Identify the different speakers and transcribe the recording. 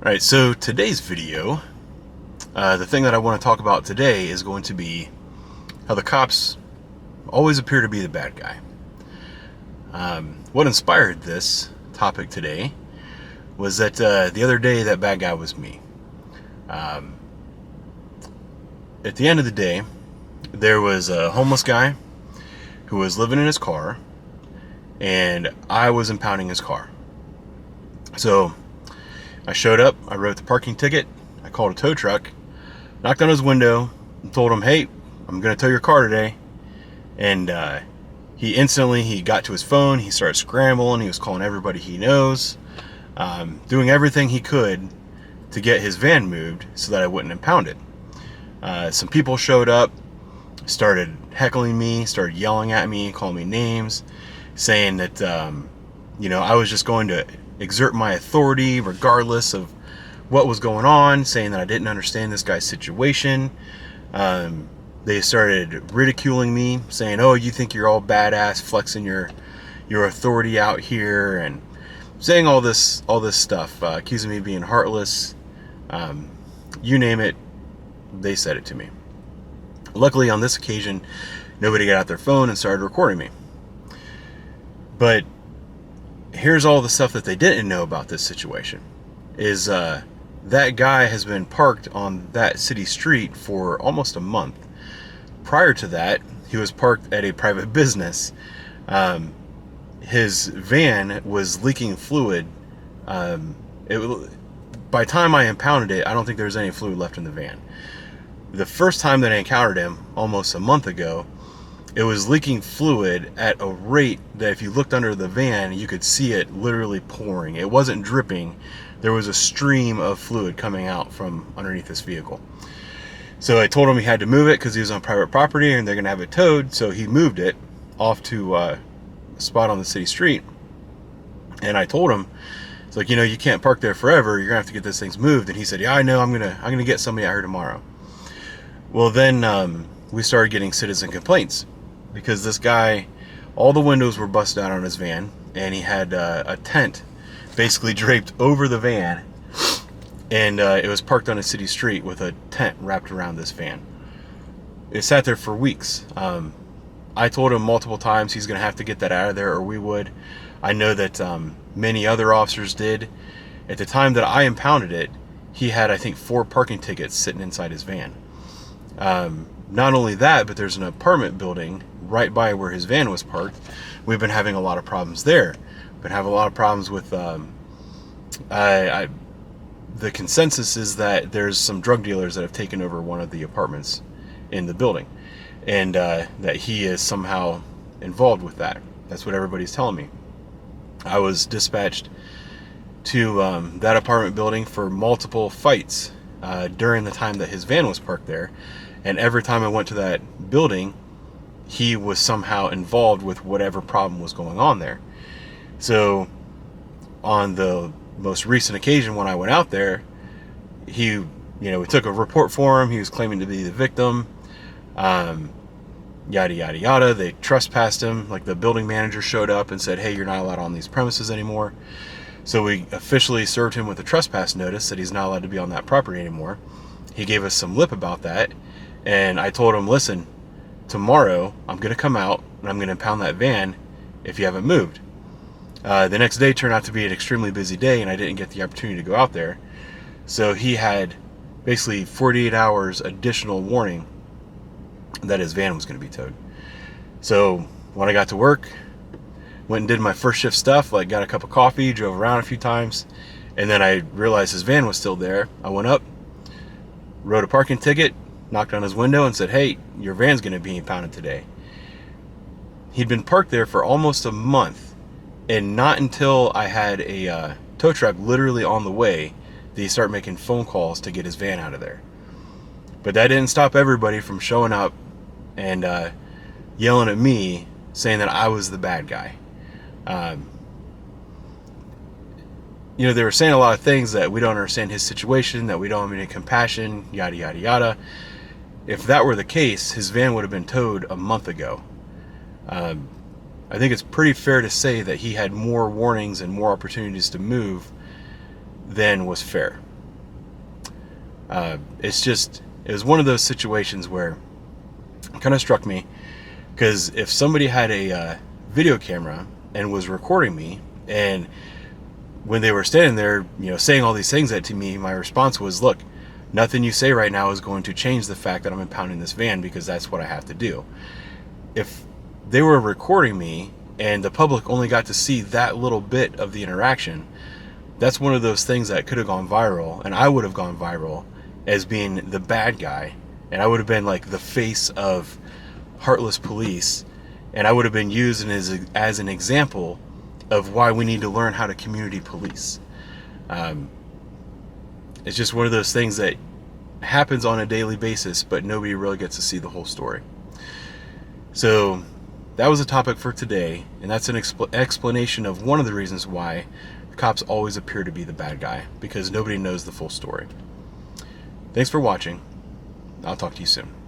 Speaker 1: Alright, so today's video, the thing that I want to talk about today is going to be how the cops always appear to be the bad guy. What inspired this topic today was that the other day that bad guy was me. At the end of the day, there was a homeless guy who was living in his car, and I was impounding his car. So I showed up, I wrote the parking ticket, I called a tow truck, knocked on his window, and told him, hey, I'm going to tow your car today. And he instantly got to his phone, he started scrambling, he was calling everybody he knows, doing everything he could to get his van moved so that I wouldn't impound it. Some people showed up, started heckling me, started yelling at me, calling me names, saying that, I was just going to exert my authority regardless of what was going on, saying that I didn't understand this guy's situation. They started ridiculing me, saying, oh, you think you're all badass, flexing your authority out here, and saying all this stuff, accusing me of being heartless. You name it, they said it to me. Luckily, on this occasion, nobody got out their phone and started recording me. But here's all the stuff that they didn't know about this situation. Is that guy has been parked on that city street for almost a month. Prior to that, he was parked at a private business. His van was leaking fluid. By the time I impounded it, I don't think there was any fluid left in the van. The first time that I encountered him, almost a month ago, it was leaking fluid at a rate that if you looked under the van, you could see it literally pouring. It wasn't dripping. There was a stream of fluid coming out from underneath this vehicle. So I told him he had to move it because he was on private property and they're going to have it towed. So he moved it off to a spot on the city street. And I told him, it's like, you can't park there forever. You're going to have to get this thing moved. And he said, yeah, I know. I'm going to get somebody out here tomorrow. Well, then we started getting citizen complaints. Because this guy, all the windows were busted out on his van, and he had a tent basically draped over the van, and it was parked on a city street with a tent wrapped around this van. It sat there for weeks. I told him multiple times he's going to have to get that out of there, or we would. I know that many other officers did. At the time that I impounded it, he had, I think, 4 parking tickets sitting inside his van. Not only that, but there's an apartment building right by where his van was parked. We've been having a lot of problems there. Been having a lot of problems with the consensus is that there's some drug dealers that have taken over one of the apartments in the building, and that he is somehow involved with that. That's what everybody's telling me. I was dispatched to that apartment building for multiple fights during the time that his van was parked there. And every time I went to that building, he was somehow involved with whatever problem was going on there. So on the most recent occasion when I went out there, we took a report for him. He was claiming to be the victim. Yada, yada, yada. They trespassed him. Like, the building manager showed up and said, hey, you're not allowed on these premises anymore. So we officially served him with a trespass notice that he's not allowed to be on that property anymore. He gave us some lip about that. And I told him, listen, tomorrow I'm going to come out and I'm going to impound that van if you haven't moved. The next day turned out to be an extremely busy day, and I didn't get the opportunity to go out there. So he had basically 48 hours additional warning that his van was going to be towed. So when I got to work, went and did my first shift stuff, like got a cup of coffee, drove around a few times, and then I realized his van was still there. I went up, wrote a parking ticket, knocked on his window and said, hey, your van's going to be impounded today. He'd been parked there for almost a month, and not until I had a tow truck literally on the way did he start making phone calls to get his van out of there. But that didn't stop everybody from showing up and yelling at me, saying that I was the bad guy. They were saying a lot of things, that we don't understand his situation, that we don't have any compassion, yada, yada, yada. If that were the case, his van would have been towed a month ago. I think it's pretty fair to say that he had more warnings and more opportunities to move than was fair. It was one of those situations where it kind of struck me, because if somebody had a video camera and was recording me, and when they were standing there, saying all these things to me, my response was, look, nothing you say right now is going to change the fact that I'm impounding this van, because that's what I have to do. If they were recording me and the public only got to see that little bit of the interaction, that's one of those things that could have gone viral, and I would have gone viral as being the bad guy, and I would have been like the face of heartless police, and I would have been used as an example of why we need to learn how to community police. It's just one of those things that happens on a daily basis, but nobody really gets to see the whole story. So that was a topic for today, and that's an explanation of one of the reasons why the cops always appear to be the bad guy, because nobody knows the full story. Thanks for watching. I'll talk to you soon.